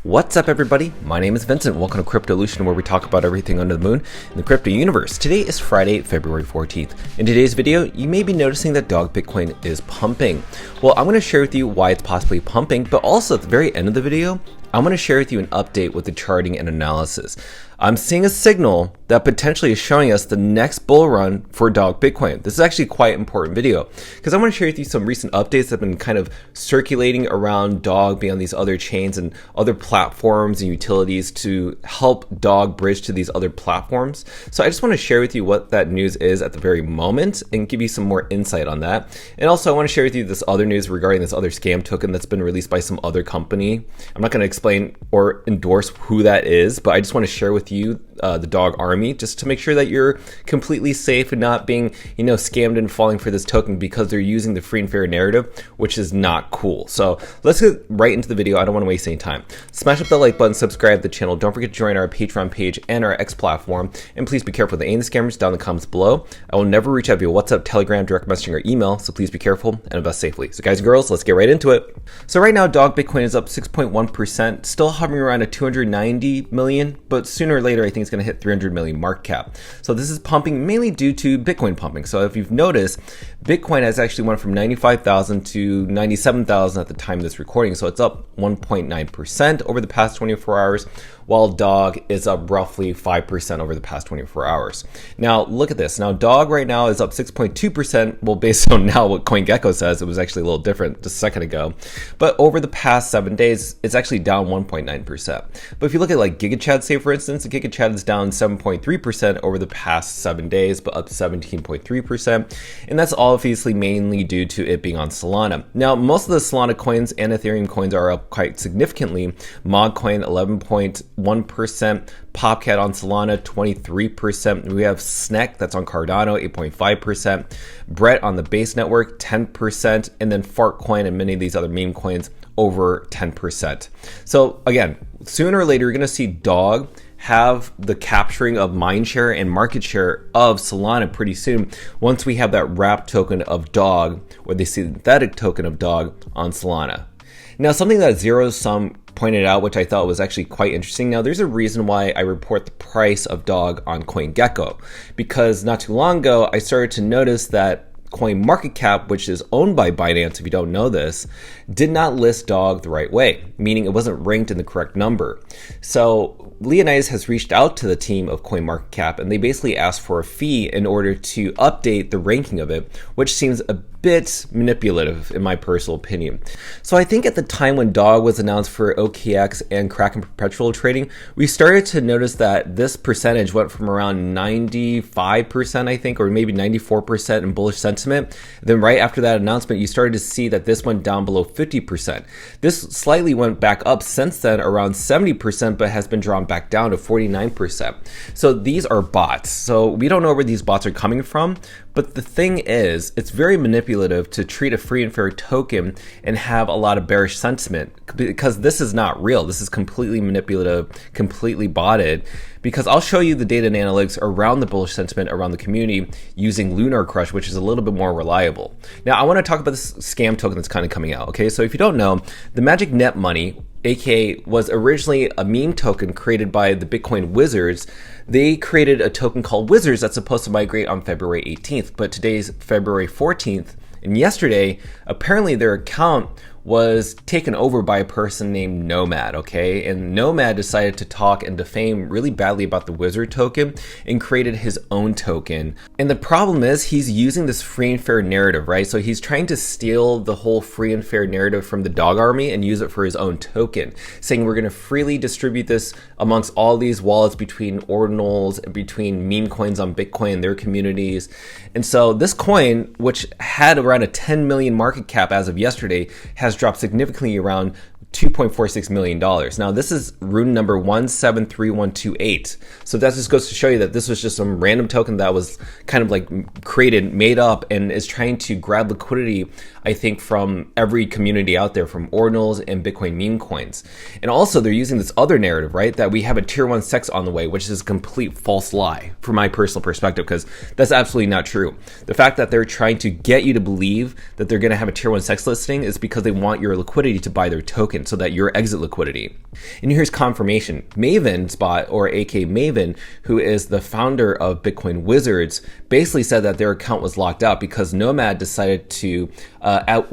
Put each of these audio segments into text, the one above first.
What's up, everybody? My name is Vincent. Welcome to Cryptolution, where we talk about everything under the moon in the crypto universe. Today is Friday, February 14th. In today's video, you may be noticing that dog Bitcoin is pumping. Well, I'm going to share with you why it's possibly pumping, but also at the very end of the video, I'm going to share with you an update with the charting and analysis. I'm seeing a signal that potentially is showing us the next bull run for dog Bitcoin. This is actually quite an important video because I want to share with you some recent updates that have been kind of circulating around dog being on these other chains and other platforms and utilities to help dog bridge to these other platforms. So I just want to share with you what that news is at the very moment and give you some more insight on that. And also I want to share with you this other news regarding this other scam token that's been released by some other company. I'm not going to explain or endorse who that is, but I just want to share with you the dog army just to make sure that you're completely safe and not being scammed and falling for this token because they're using the free and fair narrative, which is not cool. So let's get right into the video. I don't want to waste any time. Smash up the like button, subscribe to the channel, don't forget to join our Patreon page and our X platform, and please be careful of the scammers down in the comments below. I will never reach out via WhatsApp, Telegram, direct messaging, or email, so please be careful and invest safely. So guys and girls, let's get right into it. So right now dog Bitcoin is up 6.1%, still hovering around at 290 million, but sooner or later I think it's going to hit 300 million market cap. So this is pumping mainly due to Bitcoin pumping. So if you've noticed, Bitcoin has actually went from 95,000 to 97,000 at the time of this recording. So it's up 1.9% over the past 24 hours, while dog is up roughly 5% over the past 24 hours. Now look at this. Now dog right now is up 6.2%. Well, based on now what CoinGecko says, it was actually a little different just a second ago. But over the past 7 days, it's actually down 1.9%. But if you look at like GigaChad, say for instance, GigaChad is down 7.3% over the past 7 days, but up 17.3%. And that's obviously mainly due to it being on Solana. Now, most of the Solana coins and Ethereum coins are up quite significantly. MogCoin 11.1%, Popcat on Solana 23%. We have Snek that's on Cardano 8.5%, Brett on the Base Network 10%, and then Fartcoin and many of these other meme coins over 10%. So again, sooner or later you're going to see dog have the capturing of mindshare and market share of Solana pretty soon once we have that wrapped token of dog or the synthetic token of dog on Solana. Now, something that Zero Sum pointed out, which I thought was actually quite interesting. Now, there's a reason why I report the price of dog on CoinGecko, because not too long ago, I started to notice that CoinMarketCap, which is owned by Binance, if you don't know this, did not list dog the right way, meaning it wasn't ranked in the correct number. So Leonidas has reached out to the team of CoinMarketCap, and they basically asked for a fee in order to update the ranking of it, which seems a bit manipulative in my personal opinion. So I think at the time when dog was announced for OKX and Kraken perpetual trading, we started to notice that this percentage went from around 95%, I think, or maybe 94% in bullish sentiment. Then right after that announcement, you started to see that this went down below 50%. This slightly went back up since then around 70%, but has been drawn back down to 49%. So these are bots. So we don't know where these bots are coming from, but the thing is, it's very manipulative to treat a free and fair token and have a lot of bearish sentiment, because this is not real. This is completely manipulative, completely botted, because I'll show you the data and analytics around the bullish sentiment around the community using Lunar Crush, which is a little bit more reliable. Now, I want to talk about this scam token that's kind of coming out. Okay, so if you don't know, the Magic Net Money, aka was originally a meme token created by the Bitcoin Wizards. They created a token called Wizards that's supposed to migrate on February 18th, but today's February 14th, and yesterday, apparently their account was taken over by a person named Nomad, okay? And Nomad decided to talk and defame really badly about the Wizard token and created his own token. And the problem is he's using this free and fair narrative, right? So he's trying to steal the whole free and fair narrative from the dog army and use it for his own token, saying we're gonna freely distribute this amongst all these wallets between Ordinals and between meme coins on Bitcoin, their communities. And so this coin, which had around a 10 million market cap as of yesterday, has dropped significantly around $2.46 million. Now this is rune number 173128. So that just goes to show you that this was just some random token that was kind of like created, made up, and is trying to grab liquidity, I think, from every community out there, from Ordinals and Bitcoin meme coins. And also they're using this other narrative, right? That we have a tier 1 sex on the way, which is a complete false lie from my personal perspective, because that's absolutely not true. The fact that they're trying to get you to believe that they're going to have a tier 1 sex listing is because they want your liquidity to buy their token. token so that your exit liquidity. And here's confirmation. Maven Spot, or aka Maven, who is the founder of Bitcoin Wizards, basically said that their account was locked out because Nomad decided to,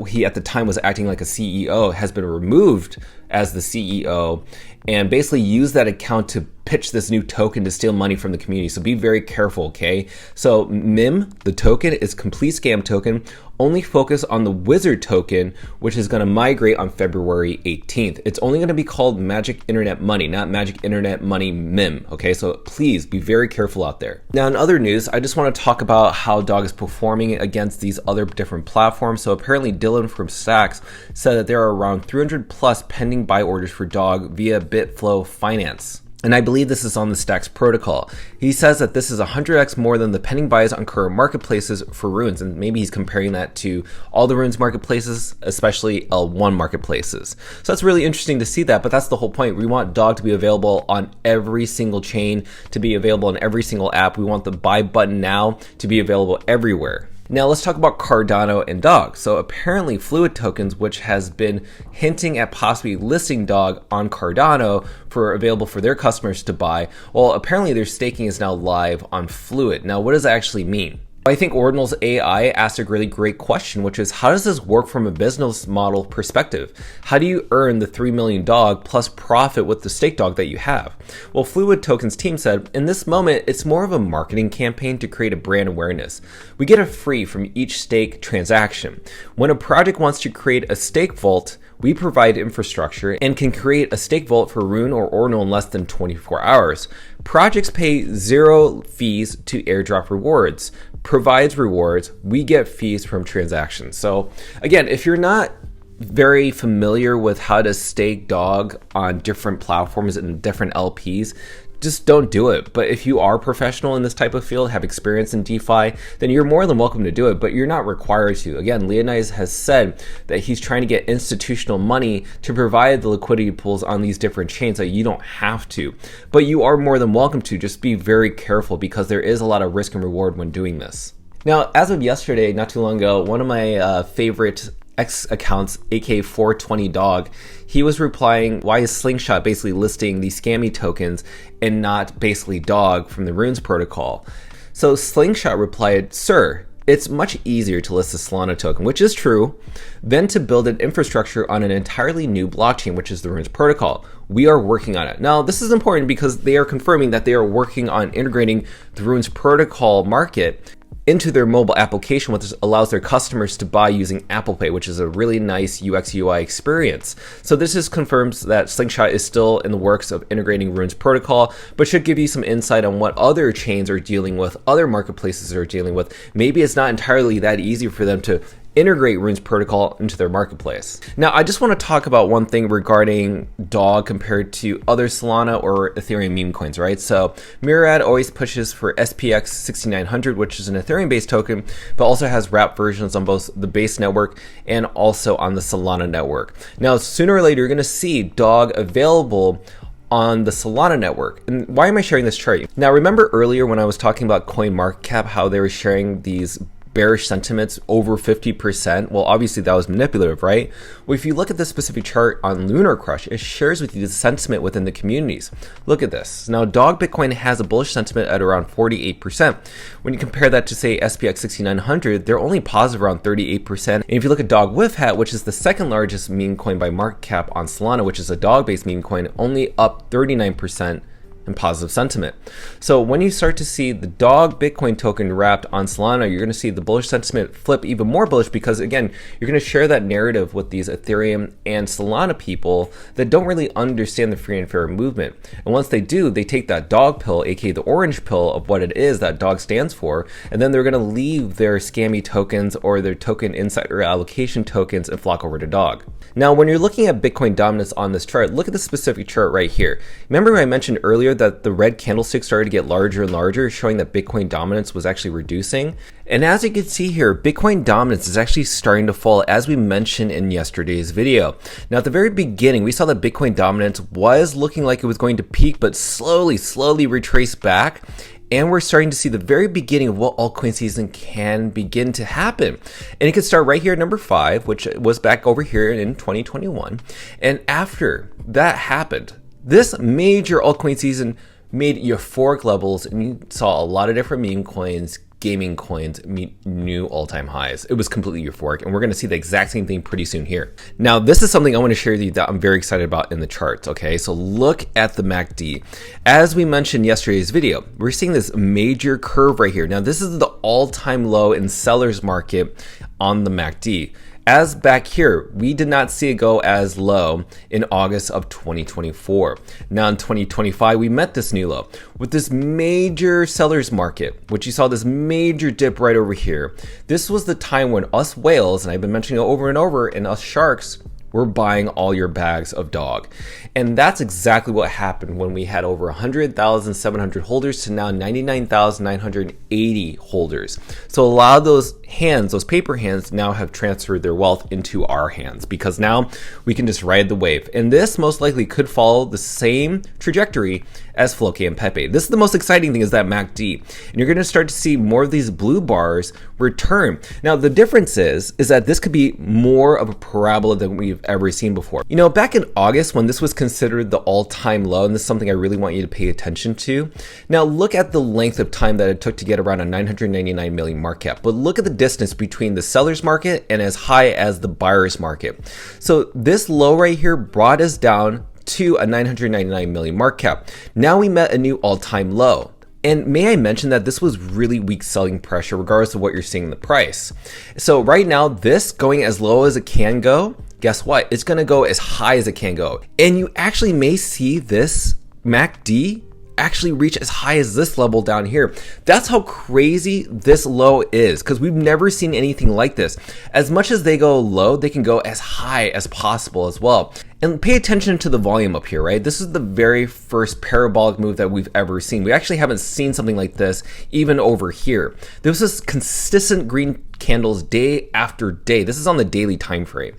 he at the time was acting like a CEO, has been removed as the CEO, and basically used that account to pitch this new token to steal money from the community. So be very careful, okay? So MIM, the token, is complete scam token. Only focus on the Wizard token, which is going to migrate on February 18th. It's only going to be called Magic Internet Money, not Magic Internet Money MIM, okay? So please be very careful out there. Now, in other news, I just want to talk about how DOG is performing against these other different platforms. So apparently Dylan from Stacks said that there are around 300 plus pending buy orders for DOG via Bitflow Finance. And I believe this is on the Stacks protocol. He says that this is 100x more than the pending buys on current marketplaces for runes. And maybe he's comparing that to all the runes marketplaces, especially L1 marketplaces. So that's really interesting to see that, but that's the whole point. We want DOG to be available on every single chain, to be available on every single app. We want the buy button now to be available everywhere. Now let's talk about Cardano and DOG. So apparently Fluid Tokens, which has been hinting at possibly listing DOG on Cardano for available for their customers to buy, well, apparently their staking is now live on Fluid. Now what does that actually mean? I think Ordinals AI asked a really great question, which is how does this work from a business model perspective? How do you earn the 3 million DOG plus profit with the stake DOG that you have? Well, Fluid Tokens team said, in this moment, it's more of a marketing campaign to create a brand awareness. We get a free from each stake transaction. When a project wants to create a stake vault, we provide infrastructure and can create a stake vault for Rune or Ordinal in less than 24 hours. Projects pay 0 fees to airdrop rewards, provides rewards, we get fees from transactions. So again, if you're not very familiar with how to stake DOG on different platforms and different LPs, just don't do it. But if you are professional in this type of field, have experience in DeFi, then you're more than welcome to do it, but you're not required to. Again, Leonidas has said that he's trying to get institutional money to provide the liquidity pools on these different chains, so you don't have to. But you are more than welcome to. Just be very careful because there is a lot of risk and reward when doing this. Now, as of yesterday, not too long ago, one of my favorite X accounts, aka 420 DOG, he was replying, why is Slingshot basically listing these scammy tokens and not basically DOG from the Runes protocol? So Slingshot replied, sir, it's much easier to list a Solana token, which is true, than to build an infrastructure on an entirely new blockchain, which is the Runes protocol. We are working on it. Now, this is important because they are confirming that they are working on integrating the Runes protocol market into their mobile application, which allows their customers to buy using Apple Pay, which is a really nice UX UI experience. So this just confirms that Slingshot is still in the works of integrating Runes protocol, but should give you some insight on what other chains are dealing with, other marketplaces are dealing with. Maybe it's not entirely that easy for them to integrate Runes protocol into their marketplace. Now, I just want to talk about one thing regarding DOG compared to other Solana or Ethereum meme coins, right? So Myriad always pushes for SPX 6900, which is an Ethereum-based token, but also has wrapped versions on both the base network and also on the Solana network. Now, sooner or later, you're going to see DOG available on the Solana network. And why am I sharing this chart? Now, remember earlier when I was talking about CoinMarketCap, how they were sharing these bearish sentiments over 50%. Well, obviously that was manipulative, right? Well, if you look at this specific chart on Lunar Crush, it shares with you the sentiment within the communities. Look at this. Now, DOG Bitcoin has a bullish sentiment at around 48%. When you compare that to, say, SPX 6900, they're only positive around 38%. And if you look at DOG WIFHAT, which is the second largest meme coin by market cap on Solana, which is a DOG-based meme coin, only up 39%. And positive sentiment. So when you start to see the DOG Bitcoin token wrapped on Solana, you're going to see the bullish sentiment flip even more bullish because, again, you're going to share that narrative with these Ethereum and Solana people that don't really understand the free and fair movement. And once they do, they take that DOG pill, aka the orange pill of what it is that DOG stands for, and then they're going to leave their scammy tokens or their token insider allocation tokens and flock over to DOG. Now, when you're looking at Bitcoin dominance on this chart, look at the specific chart right here. Remember I mentioned earlier that the red candlestick started to get larger and larger, showing that Bitcoin dominance was actually reducing. And as you can see here, Bitcoin dominance is actually starting to fall, as we mentioned in yesterday's video. Now, at the very beginning, we saw that Bitcoin dominance was looking like it was going to peak, but slowly retrace back. and we're starting to see the very beginning of what altcoin season can begin to happen. And it could start right here at number 5, which was back over here in 2021. And after that happened, this major altcoin season made euphoric levels, and you saw a lot of different meme coins, gaming coins meet new all-time highs. It was completely euphoric, and we're going to see the exact same thing pretty soon here. Now, this is something I want to share with you that I'm very excited about in the charts, okay? So look at the MACD. As we mentioned in yesterday's video, we're seeing this major curve right here. Now, this is the all-time low in seller's market on the MACD. As back here, we did not see it go as low in August of 2024. Now in 2025, we met this new low with this major seller's market, which you saw this major dip right over here. This was the time when us whales, and I've been mentioning it over and over, and us sharks, we're buying all your bags of dog. And that's exactly what happened when we had over 100,700 holders to now 99,980 holders. So a lot of those hands, those paper hands, now have transferred their wealth into our hands because now we can just ride the wave. And this most likely could follow the same trajectory as Floki and Pepe. This is the most exciting thing, is that MACD. And you're going to start to see more of these blue bars return. Now, the difference is that this could be more of a parabola than we've ever seen before. You know, back in August when this was considered the all-time low, and this is something I really want you to pay attention to. Now, look at the length of time that it took to get around a 999 million market cap, but look at the distance between the seller's market and as high as the buyer's market. So this low right here brought us down to a 999 million market cap. Now we met a new all-time low. And may I mention that this was really weak selling pressure regardless of what you're seeing in the price. So right now, this going as low as it can go, guess what? It's going to go as high as it can go. And you actually may see this MACD actually reach as high as this level down here. That's how crazy this low is, because we've never seen anything like this. As much as they go low, they can go as high as possible as well. And pay attention to the volume up here, right? This is the very first parabolic move that we've ever seen. We actually haven't seen something like this even over here. There was this consistent green candles day after day. This is on the daily time frame.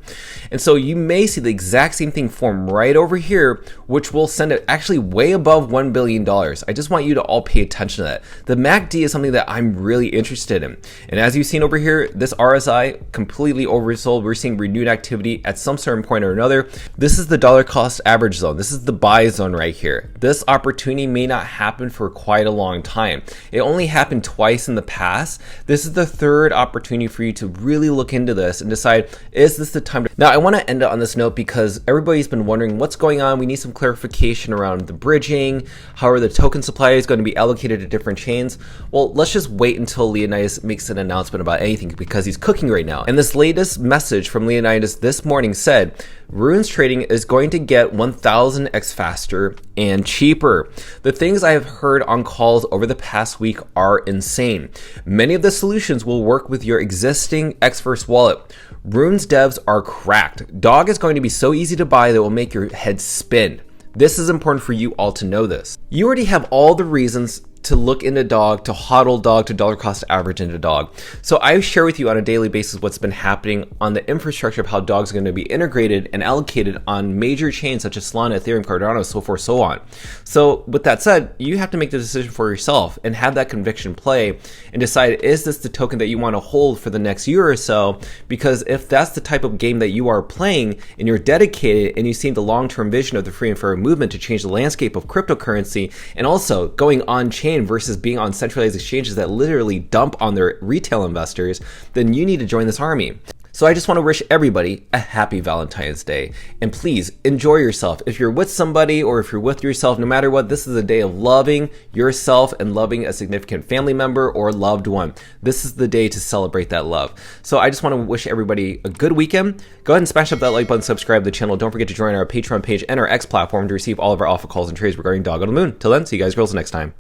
And so you may see the exact same thing form right over here, which will send it actually way above $1 billion. I just want you to all pay attention to that. The MACD is something that I'm really interested in. And as you've seen over here, this RSI completely oversold. We're seeing renewed activity at some certain point or another. This is the dollar cost average zone. This is the buy zone right here. This opportunity may not happen for quite a long time. It only happened twice in the past. This is the third opportunity for you to really look into this and decide, is this the time to... Now, I want to end it on this note because everybody's been wondering what's going on. We need some clarification around the bridging. How are the token supply is going to be allocated to different chains? Well, let's just wait until Leonidas makes an announcement about anything because he's cooking right now. And this latest message from Leonidas this morning said, Runes trading is going to get 1000x faster and cheaper. The things I have heard on calls over the past week are insane. Many of the solutions will work with your existing Xverse wallet. Runes devs are cracked. Dog is going to be so easy to buy that will make your head spin. This is important for you all to know this. You already have all the reasons to look into dog, to hodl dog, to dollar cost average into dog. So I share with you on a daily basis what's been happening on the infrastructure of how dog's going to be integrated and allocated on major chains such as Solana, Ethereum, Cardano, so forth, so on. So with that said, you have to make the decision for yourself and have that conviction play and decide, is this the token that you want to hold for the next year or so? Because if that's the type of game that you are playing and you're dedicated and you see the long-term vision of the free and fair movement to change the landscape of cryptocurrency and also going on chain versus being on centralized exchanges that literally dump on their retail investors, then you need to join this army. So I just want to wish everybody a happy Valentine's Day. And please enjoy yourself. If you're with somebody or if you're with yourself, no matter what, this is a day of loving yourself and loving a significant family member or loved one. This is the day to celebrate that love. So I just want to wish everybody a good weekend. Go ahead and smash up that like button, subscribe to the channel. Don't forget to join our Patreon page and our X platform to receive all of our alpha calls and trades regarding Dog on the Moon. Till then, see you guys girls next time.